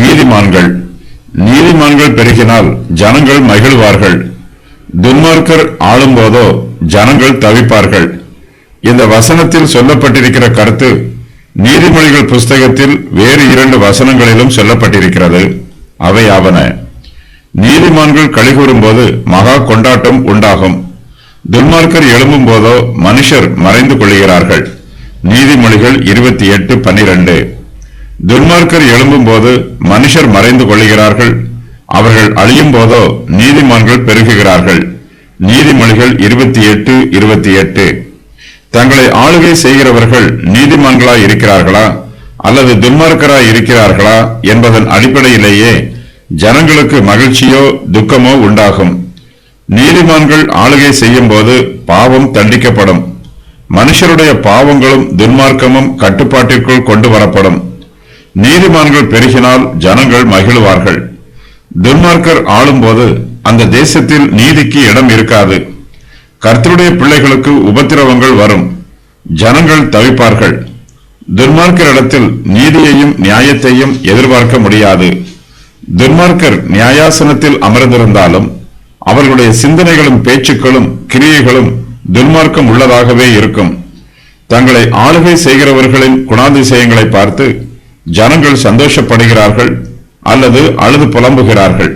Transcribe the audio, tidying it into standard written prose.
நீதிமான்கள் நீதிமான்கள் பெருகினால் ஜனங்கள் மகிழ்வார்கள். துன்மார்க்கர் ஆளும்போதோ ஜனங்கள் தவிப்பார்கள். இந்த வசனத்தில் சொல்லப்பட்டிருக்கிற கருத்து நீதிமொழிகள் புஸ்தகத்தில் வேறு 2 வசனங்களிலும் சொல்லப்பட்டிருக்கிறது. அவையாவன: நீதிமான்கள் களிகூறும் போது மகா கொண்டாட்டம் உண்டாகும். துன்மார்க்கர் எழும்பும் போதோ மனுஷர் மறைந்து கொள்கிறார்கள். நீதிமொழிகள் 28:12. துன்மார்க்கர் எழும்பும் போது மனுஷர் மறைந்து கொள்கிறார்கள். அவர்கள் அழியும் போதோ நீதிமான்கள் பெருகுகிறார்கள். நீதிமொழிகள் 28:28. தங்களை ஆளுகை செய்கிறவர்கள் நீதிமான்களாய் இருக்கிறார்களா அல்லது துன்மார்க்கராய் இருக்கிறார்களா என்பதன் அடிப்படையிலேயே ஜனங்களுக்கு மகிழ்ச்சியோ துக்கமோ உண்டாகும். நீதிமான்கள் ஆளுகை செய்யும் போது பாவம் தண்டிக்கப்படும். மனுஷருடைய பாவங்களும் துன்மார்க்கமும் கட்டுப்பாட்டிற்குள் கொண்டு வரப்படும். நீதிமான்கள் பெருகினால் ஜனங்கள் மகிழ்வார்கள். துன்மார்க்கர் ஆளும்போது அந்த தேசத்தில் நீதிக்கு இடம் இருக்காது. கர்த்தருடைய பிள்ளைகளுக்கு உபத்திரவங்கள் வரும். ஜனங்கள் தவிப்பார்கள். துன்மார்க்கரிடத்தில் நீதியையும் நியாயத்தையும் எதிர்பார்க்க முடியாது. துன்மார்க்கர் நியாயாசனத்தில் அமர்ந்திருந்தாலும் அவர்களுடைய சிந்தனைகளும் பேச்சுக்களும் கிரியைகளும் துன்மார்க்கம் உள்ளதாகவே இருக்கும். தங்களை ஆளுகை செய்கிறவர்களின் குணாதிசயங்களை பார்த்து ஜனங்கள் சந்தோஷப்படுகிறார்கள் அல்லது அழுது புலம்புகிறார்கள்.